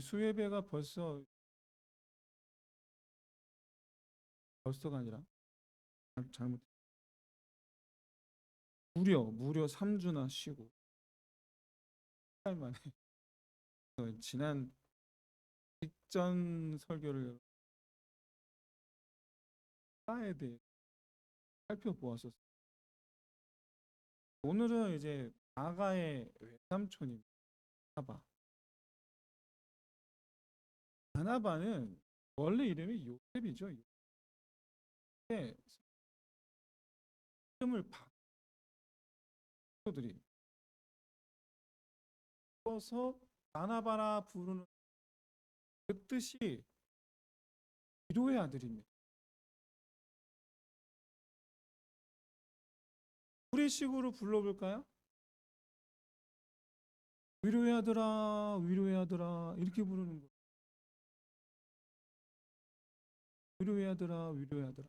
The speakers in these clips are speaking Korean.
수예배가 벌써가 아니라 잘못 무려 3주나 쉬고 1달 만에 지난 직전 설교를 나에 대해 살펴보았었어요. 오늘은 이제 아가의 외삼촌입니다. 바나바. 바나바는 원래 이름이 요셉이죠. 요셉의 이름을 바꿔들이 써서 바나바라 부르는 그 뜻이 위로의 아들입니다. 우리식으로 불러볼까요? 위로의 아들아, 위로의 아들아 이렇게 부르는 거예요. 위로의 아들아, 위로의 아들아.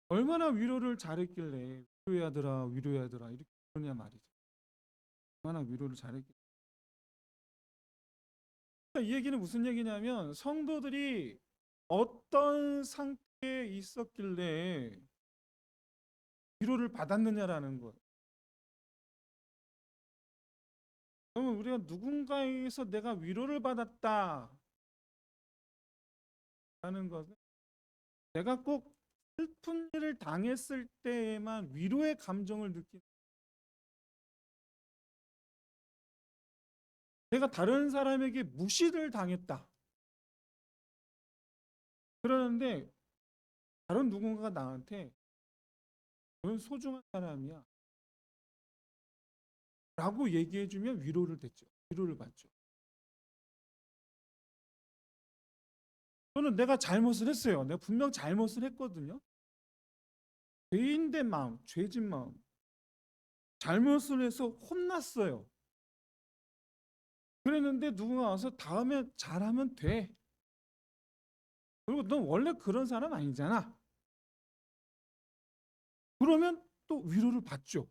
얼마나 위로를 잘했길래 위로의 아들아, 위로의 아들아 이렇게 부르냐 말이죠. 얼마나 위로를 잘했길래. 이 얘기는 무슨 얘기냐면 성도들이 어떤 상태에 있었길래 위로를 받았느냐라는 것. 그러면 우리가 누군가에게서 내가 위로를 받았다 라는 것은 내가 꼭 슬픈 일을 당했을 때에만 위로의 감정을 느끼는, 내가 다른 사람에게 무시를 당했다 그러는데 다른 누군가가 나한테 넌 소중한 사람이야 라고 얘기해주면 위로를 받죠. 저는 내가 잘못을 했어요. 내가 분명 잘못을 했거든요. 죄인된 마음, 죄진 마음, 잘못을 해서 혼났어요. 그랬는데 누군가 와서 다음에 잘하면 돼. 그리고 넌 원래 그런 사람 아니잖아. 그러면 또 위로를 받죠.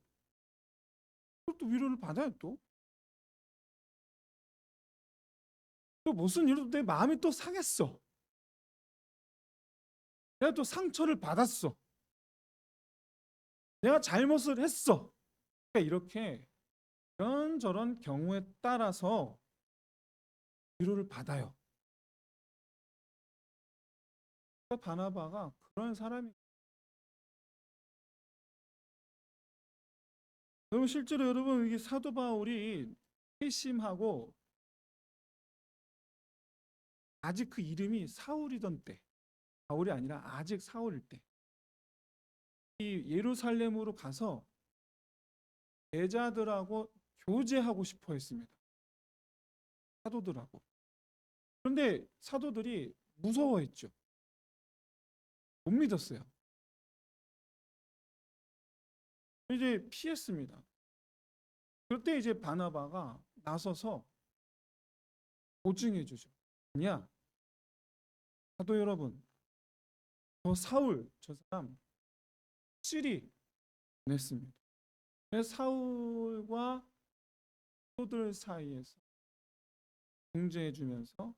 또 위로를 받아요 또. 또 무슨 일로 내 마음이 또 상했어. 내가 또 상처를 받았어. 내가 잘못을 했어. 그러니까 이렇게 이런저런 경우에 따라서 위로를 받아요. 바나바가 그런 사람이. 여러분 실제로 여러분 이게 사도 바울이 회심하고 아직 그 이름이 사울이던 때, 바울이 아니라 아직 사울일 때, 이 예루살렘으로 가서 제자들하고 교제하고 싶어 했습니다. 사도들하고. 그런데 사도들이 무서워했죠. 못 믿었어요. 이제 피했습니다. 그때 이제 바나바가 나서서 보증해 주죠. 아니야. 사도 여러분, 저 사람 확실히 보냈습니다. 그래서 사울과 사도들 사이에서 공제해 주면서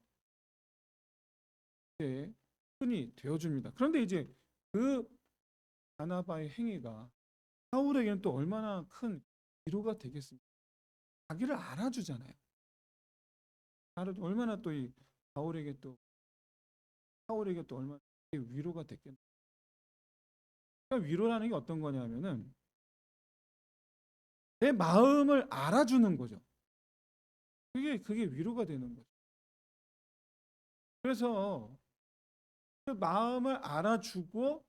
이제 흔히 되어줍니다. 그런데 이제 그 바나바의 행위가 사울에게는 또 얼마나 큰 위로가 되겠습니까? 자기를 알아주잖아요. 얼마나 또 이 사울에게 또 얼마나 위로가 됐겠나. 그러니까 위로라는 게 어떤 거냐면은 내 마음을 알아주는 거죠. 그게 위로가 되는 거죠. 그래서 그 마음을 알아주고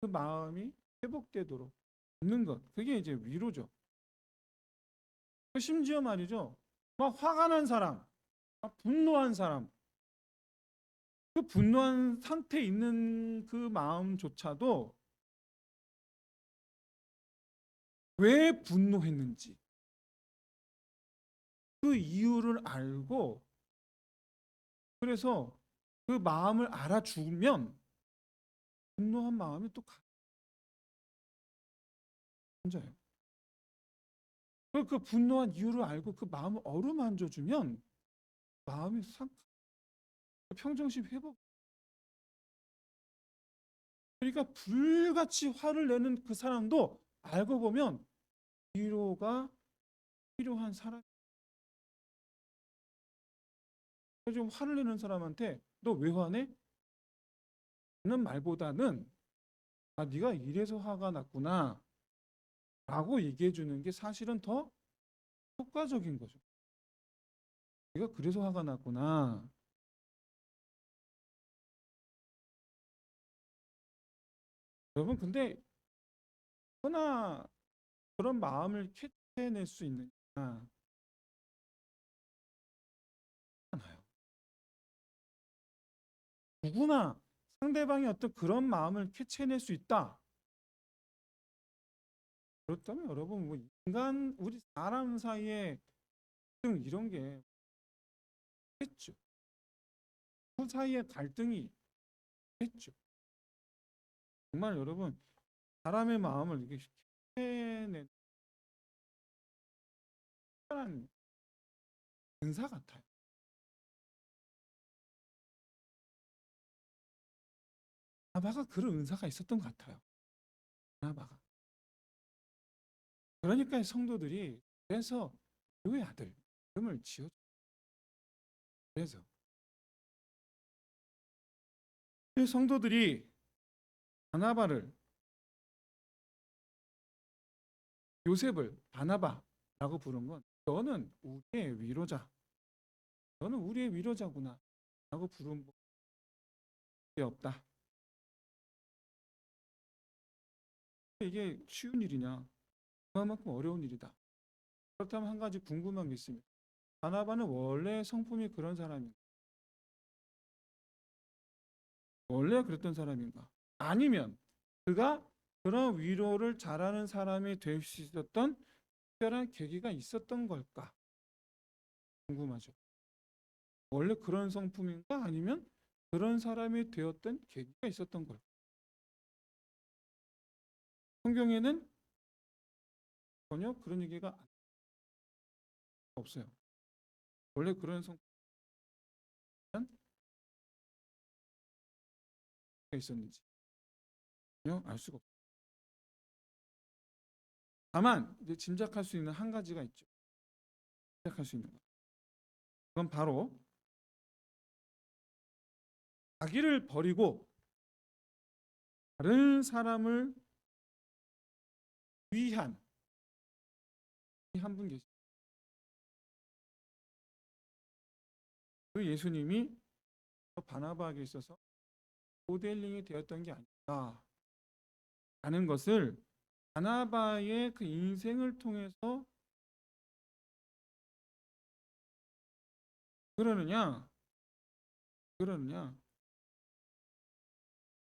그 마음이 회복되도록 돕는 것. 그게 이제 위로죠. 심지어 말이죠. 막 화가 난 사람, 막 분노한 사람, 그 분노한 상태에 있는 그 마음조차도 왜 분노했는지 그 이유를 알고 그래서 그 마음을 알아주면 분노한 마음이 또 가라앉아요. 그 분노한 이유를 알고 그 마음을 어루만져 주면 마음이 평정심 회복. 그러니까 불같이 화를 내는 그 사람도 알고 보면 위로가 필요한 사람. 좀 화를 내는 사람한테 너 왜 화내? 는 말보다는 아 네가 이래서 화가 났구나 라고 얘기해 주는 게 사실은 더 효과적인 거죠. 네가 그래서 화가 났구나. 여러분 근데 누구나 그런 마음을 캐쳐낼 수 있느냐? 않아요. 누구나 상대방이 어떤 그런 마음을 캐쳐낼 수 있다. 그렇다면 여러분 뭐 인간 우리 사람 사이에 이런 게 있겠죠. 그 사이에 갈등이 있겠죠. 정말 여러분 사람의 마음을 이렇게 캐내는 특별한 은사 같아요. 아바가 그런 은사가 있었던 것 같아요. 아바가. 그러니까 성도들이 그래서 교회 아들 이름을 지어. 그래서 성도들이 바나바를 요셉을 바나바라고 부른 건 너는 우리의 위로자. 너는 우리의 위로자구나 라고 부른 게 없다. 이게 쉬운 일이냐? 그만큼 어려운 일이다. 그렇다면 한 가지 궁금한 게 있습니다. 바나바는 원래 성품이 그런 사람인가? 원래 그랬던 사람인가? 아니면 그가 그런 위로를 잘하는 사람이 될 수 있었던 특별한 계기가 있었던 걸까? 궁금하죠. 원래 그런 성품인가? 아니면 그런 사람이 되었던 계기가 있었던 걸까? 성경에는 전혀 그런 얘기가 없어요. 원래 그런 성품이 있었는지 전혀 알 수가 없어요. 다만 이제 짐작할 수 있는 한 가지가 있죠. 짐작할 수 있는 것. 그건 바로 자기를 버리고 다른 사람을 위한 한 분 계십니다. 그 예수님이 바나바에게 있어서 모델링이 되었던 게 아닐까 하는 것을 바나바의 그 인생을 통해서 그러느냐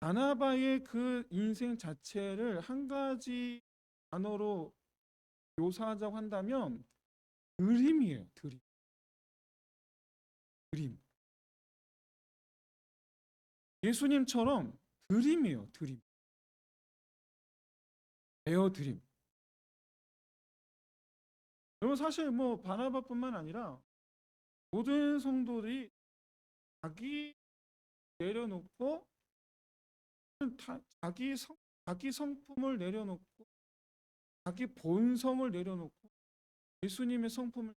바나바의 그 인생 자체를 한 가지 단어로 묘사하자고 한다면 드림이에요. 드림. 예수님처럼 드림이에요. 드림. 에어 드림. 여러분 사실 뭐 바나바뿐만 아니라 모든 성도들이 자기 내려놓고 자기 성품을 내려놓고 자기 본성을 내려놓고 예수님의 성품을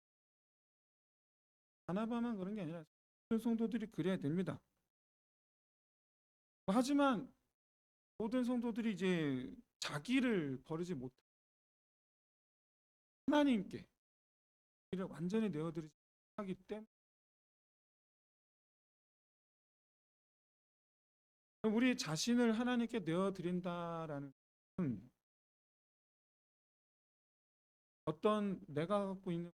바나바만 그런 게 아니라 모든 성도들이 그래야 됩니다. 하지만 모든 성도들이 이제 자기를 버리지 못하고 하나님께 이를 완전히 내어드리지 못하기 때문에 우리 자신을 하나님께 내어드린다라는 것은 어떤 내가 갖고 있는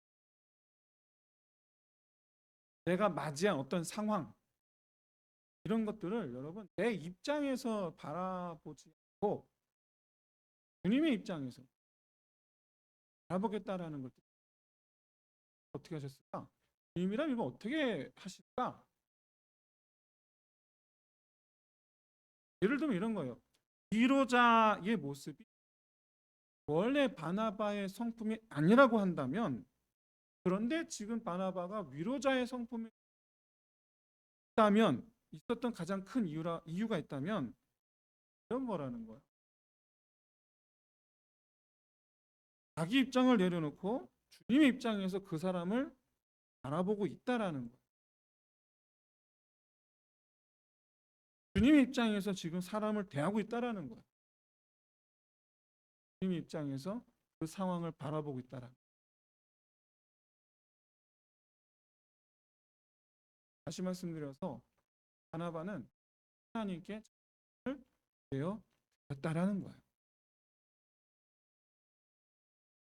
내가 맞이한 어떤 상황 이런 것들을 여러분 내 입장에서 바라보지 않고 주님의 입장에서 바라보겠다라는 걸 어떻게 하셨을까? 주님이라면 이거 어떻게 하실까? 예를 들면 이런 거예요. 위로자의 모습이 원래 바나바의 성품이 아니라고 한다면, 그런데 지금 바나바가 위로자의 성품이 있었던 가장 큰 이유가 있다면 이런 거라는 거예요. 자기 입장을 내려놓고 주님의 입장에서 그 사람을 바라보고 있다라는 거예요. 주님의 입장에서 지금 사람을 대하고 있다라는 거예요. 주님의 입장에서 그 상황을 바라보고 있다라는 거예요. 다시 말씀드려서 바나바는 하나님께 자신을 되어 드렸다라는 거예요.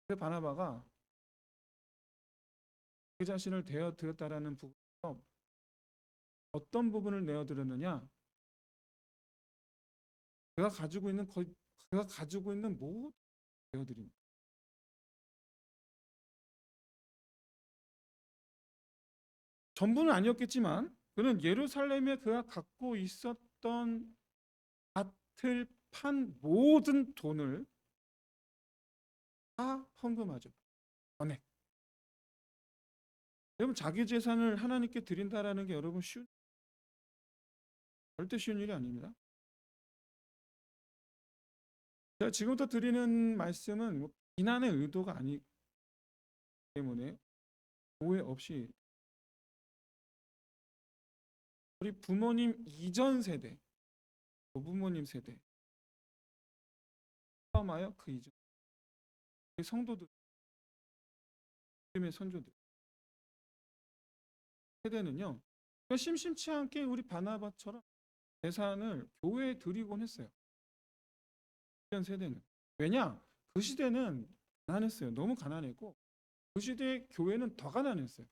그 바나바가 그 자신을 되어 드렸다라는 부분에서 어떤 부분을 내어 드렸느냐? 그가 가지고 있는 모든 내어 드립니다. 전부는 아니었겠지만 그는 예루살렘에 그가 갖고 있었던 밭을 판 모든 돈을 다 헌금하죠. 전액. 여러분, 자기 재산을 하나님께 드린다라는 게 여러분 절대 쉬운 일이 아닙니다. 제가 지금부터 드리는 말씀은 비난의 의도가 아니기 때문에 오해 없이, 우리 부모님 이전 세대, 부모님 세대, 포함하여 그 이전 성도들, 주님의 선조들 세대는요, 심심치 않게 우리 바나바처럼 재산을 교회에 드리곤 했어요. 이전 세대는. 왜냐? 그 시대는 가난했어요. 너무 가난했고 그 시대의 교회는 더 가난했어요.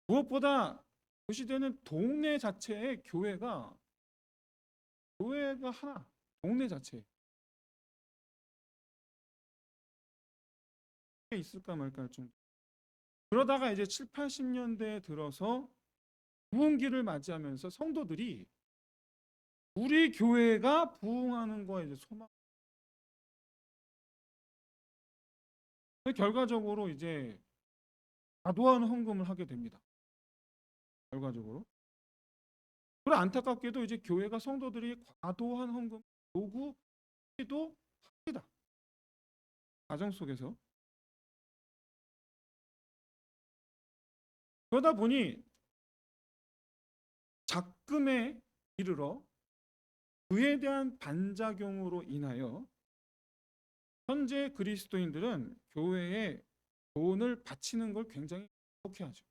무엇보다 그 시대는 동네 자체의 교회가 하나, 동네 자체에 있을까 말까 할 정도. 그러다가 이제 7, 80년대에 들어서 부흥기를 맞이하면서 성도들이 우리 교회가 부흥하는 거에 이제 결과적으로 이제 과도한 헌금을 하게 됩니다. 결과적으로. 그리고 안타깝게도 이제 교회가 성도들이 과도한 헌금 요구도 합니다. 가정 속에서. 그러다 보니 작금에 이르러 그에 대한 반작용으로 인하여 현재 그리스도인들은 교회에 돈을 바치는 걸 굉장히 속해하죠.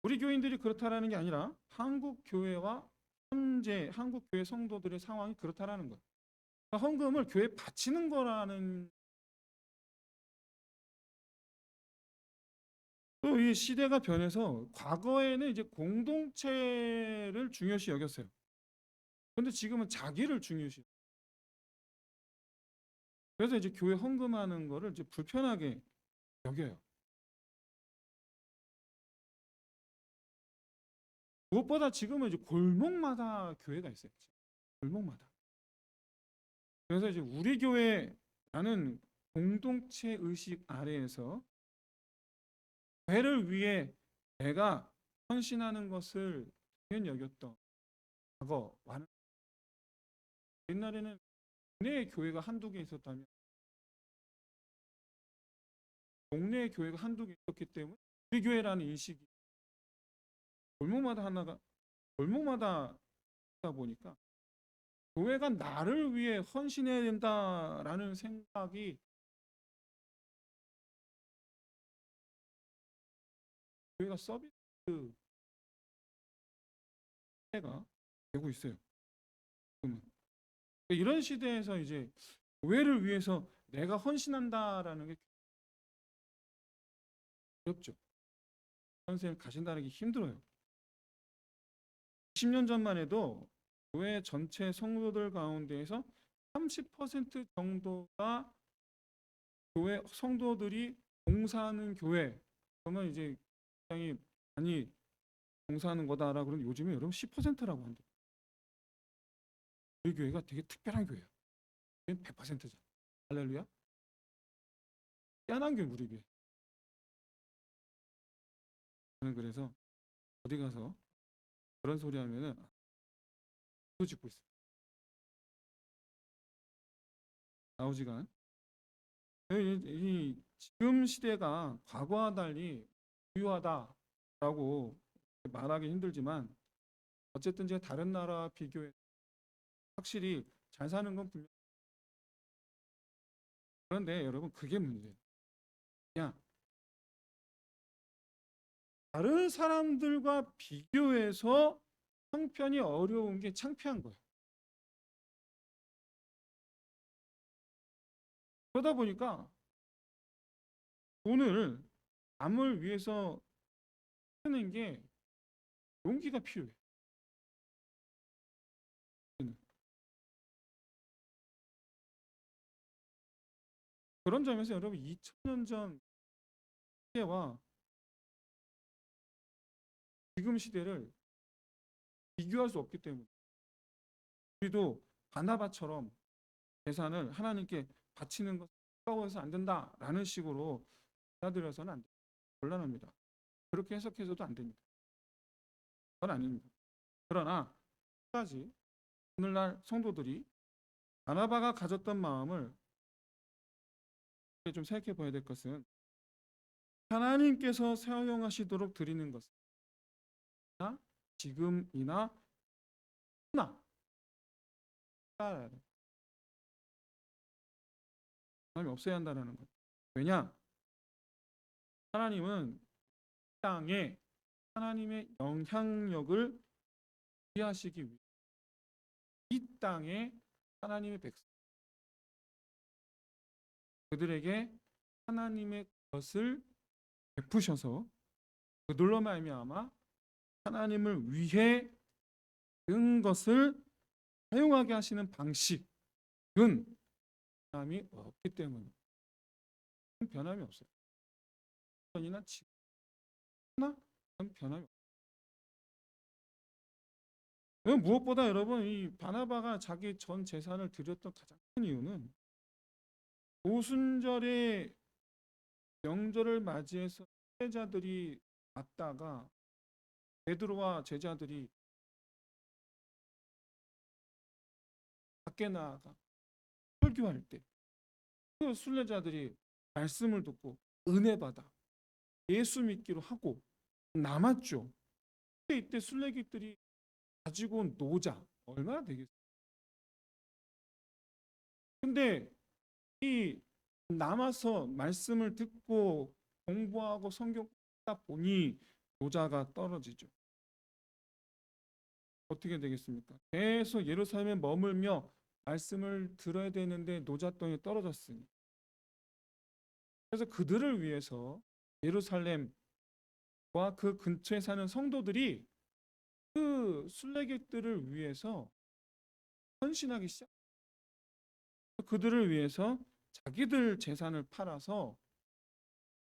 우리 교인들이 그렇다라는 게 아니라 한국 교회와 현재 한국 교회 성도들의 상황이 그렇다라는 거예요. 그러니까 헌금을 교회에 바치는 거라는, 또 이 시대가 변해서 과거에는 이제 공동체를 중요시 여겼어요. 그런데 지금은 자기를 중요시. 그래서 이제 교회 헌금하는 거를 이제 불편하게 여겨요. 무엇보다 지금은 이제 골목마다 교회가 있어요. 골목마다. 그래서 이제 우리 교회라는 공동체 의식 아래에서 교회를 위해 내가 헌신하는 것을 당연히 여겼던 과거와는, 옛날에는 동네에 교회가 한두 개 있었다면, 동네에 교회가 한두 개 있었기 때문에 우리 교회라는 인식이 골목마다 하다 보니까 교회가 나를 위해 헌신해야 된다라는 생각이 교회가 서비스가 되고 있어요. 이런 시대에서 이제 교회를 위해서 내가 헌신한다라는 게 어렵죠. 선생님 가신다는 게 힘들어요. 10년 전만 해도 교회 전체 성도들 가운데에서 30% 정도가 교회 성도들이 봉사하는 교회, 그러면 이제 굉장히 많이 봉사하는 거다라고 그러는데 요즘에 여러분 10%라고 한대요. 우리 교회가 되게 특별한 교회예요. 100%잖아. 할렐루야. 희한한 교회 우리 교회. 저는 그래서 어디 가서 그런 소리 하면은 또 짓고 있어요. 나오지가 않. 지금 시대가 과거와 달리 부유하다라고 말하기 힘들지만 어쨌든 제가 다른 나라와 비교해 확실히 잘 사는 건 분명. 그런데 여러분 그게 문제예요. 그냥 다른 사람들과 비교해서 형편이 어려운 게 창피한 거예요. 그러다 보니까 돈을 남을 위해서 쓰는 게 용기가 필요해요. 그런 점에서 여러분 2000년 전 시대와 지금 시대를 비교할 수 없기 때문에 우리도 바나바처럼 재산을 하나님께 바치는 것 아까워서 안 된다라는 식으로 받아들여서는 안 돼요. 곤란합니다. 그렇게 해석해서도 안 됩니다. 그건 아닙니다. 그러나 한 가지 오늘날 성도들이 바나바가 가졌던 마음을 좀 생각해 봐야 될 것은 하나님께서 사용하시도록 드리는 것은 지금이나 후나 하나님이 없애야 한다는 것. 왜냐? 하나님은 땅에 하나님의 영향력을 유지하시기 위해 이 땅에 하나님의 백성 그들에게 하나님의 것을 베푸셔서 그들로 말미암아 하나님을 위해 든 것을 사용하게 하시는 방식은 변함이 없기 때문에 변함이 없어요. 전이나 지금이나 변함이 없어요. 무엇보다 여러분 이 바나바가 자기 전 재산을 드렸던 가장 큰 이유는 오순절에 명절을 맞이해서 제자들이 왔다가 베드로와 제자들이 밖에 나아가 설교할 때 그 순례자들이 말씀을 듣고 은혜 받아 예수 믿기로 하고 남았죠. 이때 순례객들이 가지고 온 노자 얼마나 되겠어요? 근데 이 남아서 말씀을 듣고 공부하고 성경 읽다 보니 노자가 떨어지죠. 어떻게 되겠습니까? 계속 예루살렘에 머물며 말씀을 들어야 되는데 노잣돈이 떨어졌으니 그래서 그들을 위해서 예루살렘과 그 근처에 사는 성도들이 그 순례객들을 위해서 헌신하기 시작. 그들을 위해서 자기들 재산을 팔아서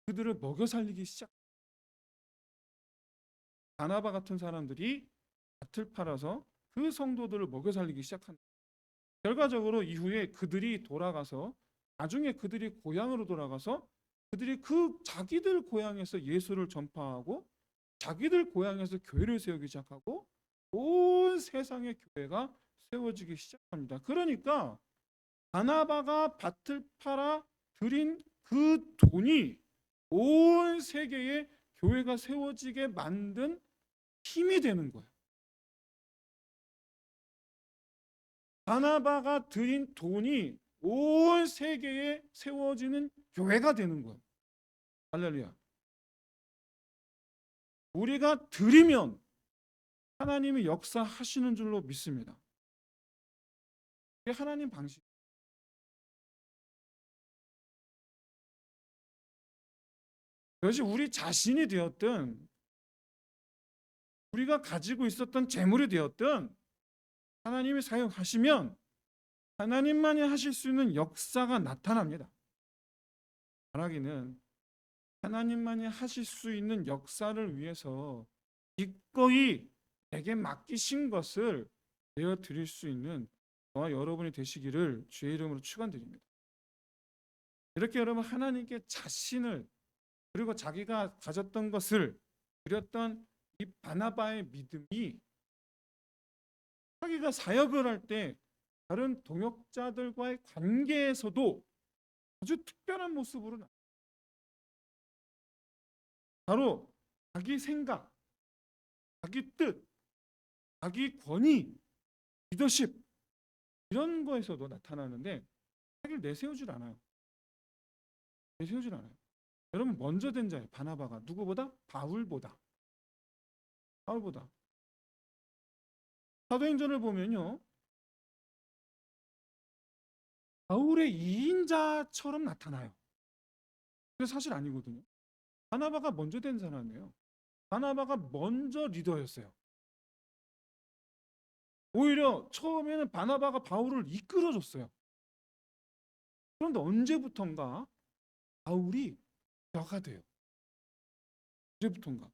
그들을 먹여 살리기 시작. 바나바 같은 사람들이 밭을 팔아서 그 성도들을 먹여 살리기 시작한다. 결과적으로 이후에 그들이 돌아가서 나중에 그들이 고향으로 돌아가서 그들이 그 자기들 고향에서 예수를 전파하고 자기들 고향에서 교회를 세우기 시작하고 온 세상의 교회가 세워지기 시작합니다. 그러니까 바나바가 밭을 팔아 들인 그 돈이 온 세계에 교회가 세워지게 만든 힘이 되는 거예요. 바나바가 들인 돈이 온 세계에 세워지는 교회가 되는 거예요. 할렐루야. 우리가 드리면 하나님이 역사하시는 줄로 믿습니다. 이게 하나님 방식. 그것이 우리 자신이 되었든 우리가 가지고 있었던 재물이 되었든 하나님이 사용하시면 하나님만이 하실 수 있는 역사가 나타납니다. 말하기는 하나님만이 하실 수 있는 역사를 위해서 기꺼이 내게 맡기신 것을 내어 드릴 수 있는 저와 여러분이 되시기를 주의 이름으로 축원드립니다. 이렇게 여러분 하나님께 자신을 그리고 자기가 가졌던 것을 드렸던 이 바나바의 믿음이 자기가 사역을 할 때 다른 동역자들과의 관계에서도 아주 특별한 모습으로 바로 자기 생각, 자기 뜻, 자기 권위, 리더십 이런 거에서도 나타나는데 자기를 내세우질 않아요. 내세우질 않아요. 여러분 먼저 된 자예요. 바나바가 누구보다? 바울보다. 사도행전을 보면요. 바울의 2인자처럼 나타나요. 근데 사실 아니거든요. 바나바가 먼저 된 사람이에요. 바나바가 먼저 리더였어요. 오히려 처음에는 바나바가 바울을 이끌어줬어요. 그런데 언제부턴가 바울이 벼가 돼요. 언제부턴가.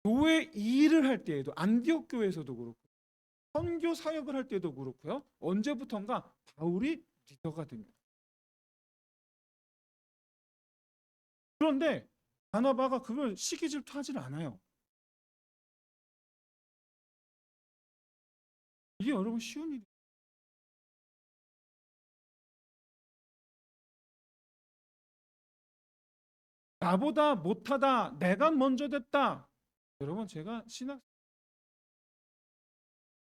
교회 일을 할 때에도 안디옥 교회에서도 그렇고 선교 사역을 할 때도 그렇고요. 언제부턴가 바울이 리더가 됩니다. 그런데 바나바가 그걸 시기 질투하지 않아요. 이게 여러분 쉬운 일이에요. 나보다 못하다, 내가 먼저 됐다. 여러분 제가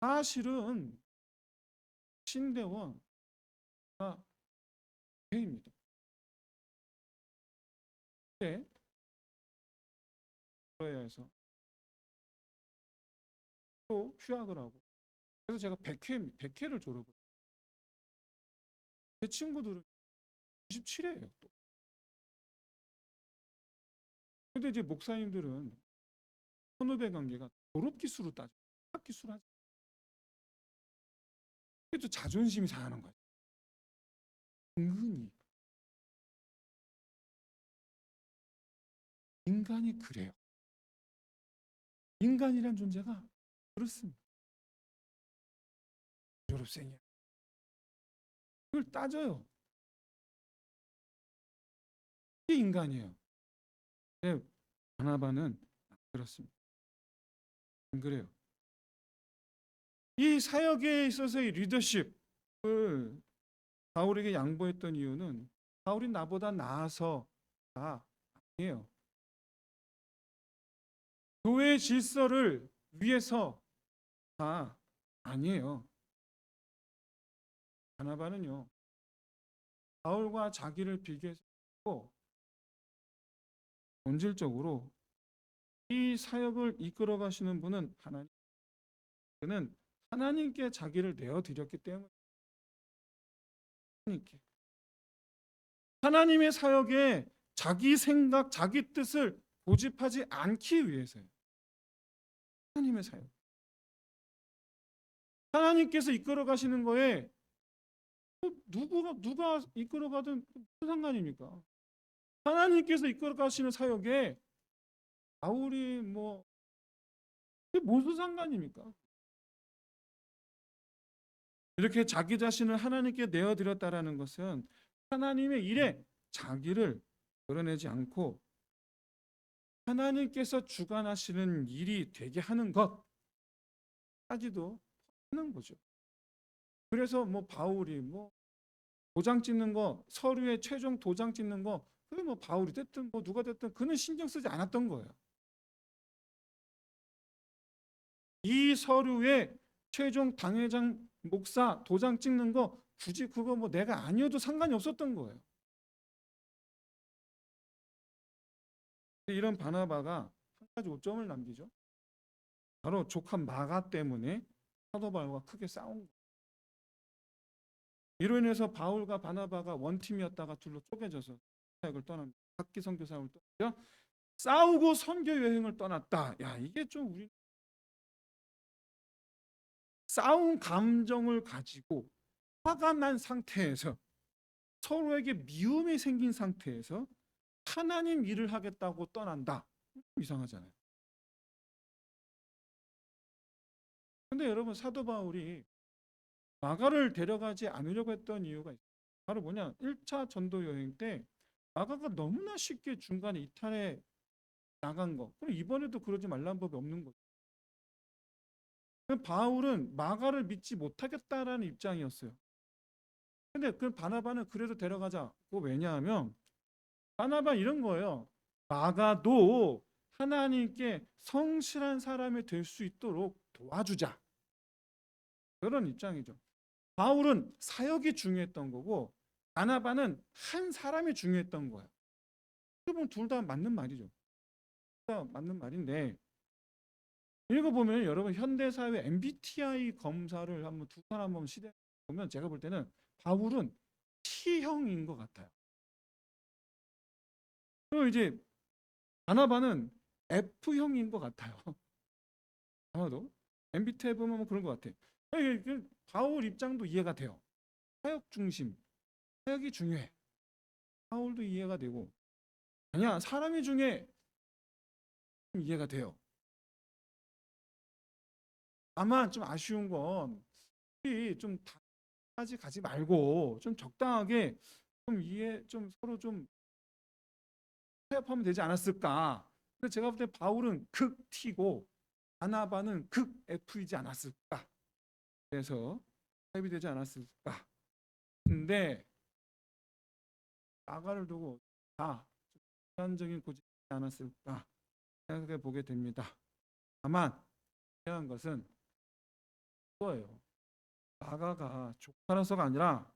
사실은 신대원 회입니다. 네, 그래서 또 휴학을 하고 그래서 제가 100회를 졸업을. 제 친구들은 97회예요 또. 근데 이제 목사님들은 선후배 관계가 졸업 기수로 따져. 학기수로 하지. 그래도 자존심이 상하는 거예요. 은근히 인간이 그래요. 인간이란 존재가 그렇습니다. 졸업생이야. 그걸 따져요. 이게 인간이에요. 근데 바나바는 그렇습니다. 안 그래요. 이 사역에 있어서의 리더십을 바울에게 양보했던 이유는 바울이 나보다 나아서가 아니에요. 교회의 질서를 위해서가 아니에요. 바나바는요, 바울과 자기를 비교했고 본질적으로 이 사역을 이끌어 가시는 분은 하나님. 그는 하나님께 자기를 내어드렸기 때문에 하나님의 사역에 자기 생각, 자기 뜻을 고집하지 않기 위해서요. 하나님의 사역. 하나님께서 이끌어 가시는 거에 누가 이끌어 가든 무슨 상관입니까? 하나님께서 이끌어 가시는 사역에 바울이 그게 무슨 상관입니까? 이렇게 자기 자신을 하나님께 내어드렸다라는 것은 하나님의 일에 자기를 드러내지 않고 하나님께서 주관하시는 일이 되게 하는 것까지도 하는 거죠. 그래서 바울이 도장 찍는 거, 서류에 최종 도장 찍는 거, 그게 바울이 됐든 누가 됐든 그는 신경 쓰지 않았던 거예요. 이 서류에 최종 당회장 목사 도장 찍는 거 굳이 그거 내가 아니어도 상관이 없었던 거예요. 이런 바나바가 한 가지 오점을 남기죠. 바로 조카 마가 때문에 사도 바울과 크게 싸운 거예요. 이로 인해서 바울과 바나바가 원팀이었다가 둘로 쪼개져서 사역을 떠납니다. 각기 선교 사역을 떠나죠. 싸우고 선교 여행을 떠났다. 야, 이게 좀 우리 싸운 감정을 가지고 화가 난 상태에서 서로에게 미움이 생긴 상태에서 하나님 일을 하겠다고 떠난다. 이상하잖아요. 근데 여러분 사도 바울이 마가를 데려가지 않으려고 했던 이유가 있어요. 바로 뭐냐? 1차 전도 여행 때 마가가 너무나 쉽게 중간에 이탈해 나간 거. 그럼 이번에도 그러지 말라는 법이 없는 거죠. 그럼 바울은 마가를 믿지 못하겠다라는 입장이었어요. 근데 그 바나바는 그래도 데려가자. 그거 왜냐하면 바나바 이런 거예요. 마가도 하나님께 성실한 사람이 될 수 있도록 도와주자. 그런 입장이죠. 바울은 사역이 중요했던 거고 바나바는 한 사람이 중요했던 거예요. 그러면 둘 다 맞는 말이죠. 둘 다 맞는 말인데 읽어보면 여러분 현대사회 MBTI 검사를 한번 두 사람 한번 시대 보면 제가 볼 때는 바울은 T형인 것 같아요. 그리고 이제 바나바는 F형인 것 같아요. 아마도 MBTI 보면 그런 것 같아. 바울 입장도 이해가 돼요. 사역 중심, 사역이 중요해. 바울도 이해가 되고 아니야 사람이 중요해. 이해가 돼요. 다만 좀 아쉬운 건 우리 좀 다까지 가지 말고 좀 적당하게 좀 이해 좀 서로 좀 타협하면 되지 않았을까. 근데 제가 볼 때 바울은 극 T고 바나바는 극 F이지 않았을까. 그래서 타협이 되지 않았을까. 근데 마가를 두고 다 극단적인 고집이 않았을까 생각해 보게 됩니다. 다만 중요한 것은 그거예요. 마가가 조카라서가 아니라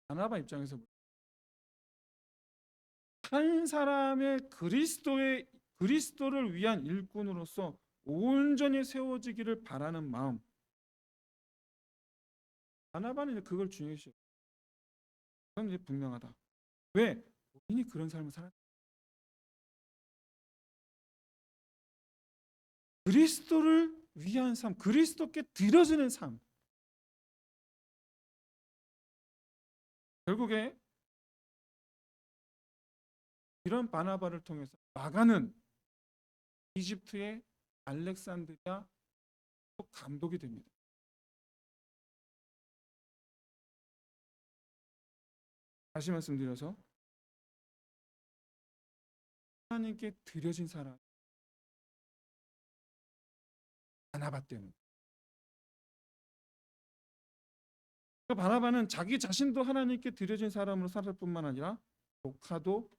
바나바 입장에서 한 사람의 그리스도를 위한 일꾼으로서 온전히 세워지기를 바라는 마음. 바나바는 그걸 중요시해요. 그건 이제 분명하다. 왜? 본인이 그런 삶을 살았. 그리스도를 위한 삶, 그리스도께 드려지는 삶. 결국에 이런 바나바를 통해서 마가는 이집트의 알렉산드리아 감독이 됩니다. 다시 말씀드려서 하나님께 드려진 사람 바나바 때는 바나바는 자기 자신도 하나님께 드려진 사람으로 살을 뿐만 아니라 조카도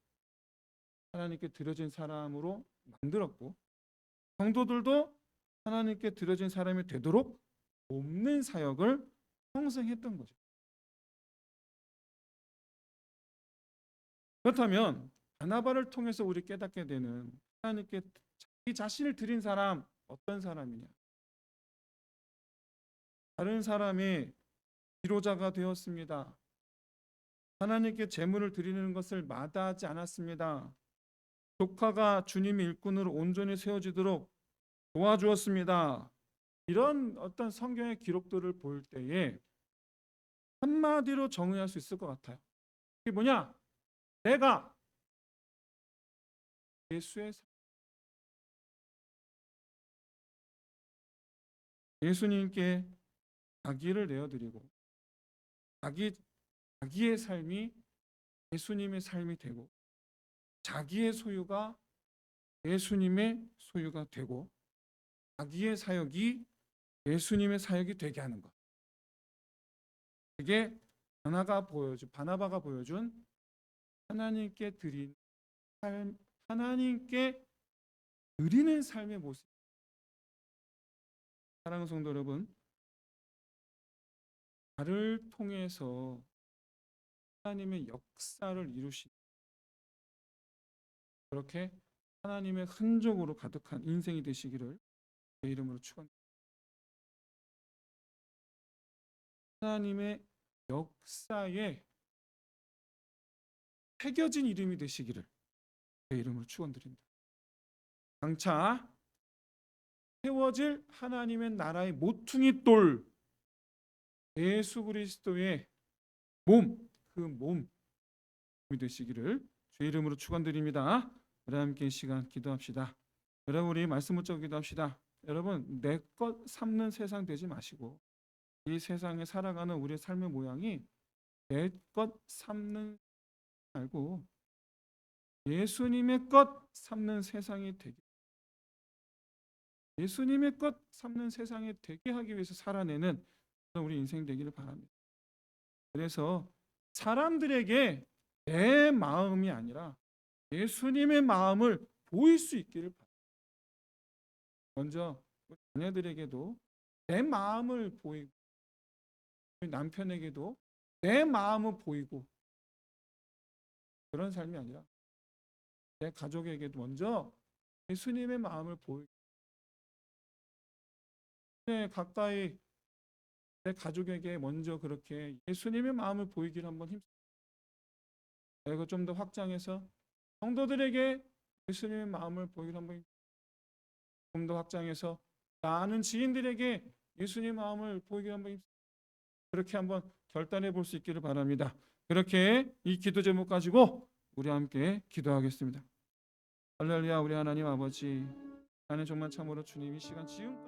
하나님께 드려진 사람으로 만들었고 성도들도 하나님께 드려진 사람이 되도록 돕는 사역을 형성했던 거죠. 그렇다면 바나바를 통해서 우리 깨닫게 되는 하나님께 자기 자신을 드린 사람 어떤 사람이냐? 다른 사람이 기로자가 되었습니다. 하나님께 제물을 드리는 것을 마다하지 않았습니다. 조카가 주님의 일꾼으로 온전히 세워지도록 도와주었습니다. 이런 어떤 성경의 기록들을 볼 때에 한마디로 정의할 수 있을 것 같아요. 이게 뭐냐? 내가 예수님께 자기를 내어드리고 자기의 삶이 예수님의 삶이 되고 자기의 소유가 예수님의 소유가 되고 자기의 사역이 예수님의 사역이 되게 하는 것. 이게 바나바가 보여준 하나님께 드린 삶, 하나님께 드리는 삶의 모습. 사랑하는 성도 여러분, 나를 통해서 하나님의 역사를 이루신 그렇게 하나님의 흔적으로 가득한 인생이 되시기를 제 이름으로 축원합니다. 하나님의 역사에 새겨진 이름이 되시기를 제 이름으로 축원드립니다. 장차 세워질 하나님의 나라의 모퉁이 돌 예수 그리스도의 몸, 그 몸이 되시기를 주의 이름으로 축원드립니다. 여러분 함께 이 시간 기도합시다. 여러분 우리 말씀 붙잡고 기도합시다. 여러분 내 것 삼는 세상 되지 마시고 이 세상에 살아가는 우리의 삶의 모양이 내 것 삼는 말고 예수님의 것 삼는 세상이 되게 예수님의 것 삼는 세상이 되게 하기 위해서 살아내는 우리 인생 되기를 바랍니다. 그래서 사람들에게 내 마음이 아니라 예수님의 마음을 보일 수 있기를 바랍니다. 먼저 우리 자녀들에게도 내 마음을 보이고 우리 남편에게도 내 마음을 보이고 그런 삶이 아니라 내 가족에게도 먼저 예수님의 마음을 보이고 가까이 내 가족에게 먼저 그렇게 예수님의 마음을 보이기를 한번 힘쓰고 그리고 좀 더 확장해서 성도들에게 예수님의 마음을 보이기를 한번 좀 더 확장해서 아는 지인들에게 예수님의 마음을 보이기를 한번 힘쓰고 그렇게 한번 결단해 볼 수 있기를 바랍니다. 그렇게 이 기도 제목 가지고 우리 함께 기도하겠습니다. 할렐루야. 우리 하나님 아버지, 나는 정말 참으로 주님 이 시간 지금까지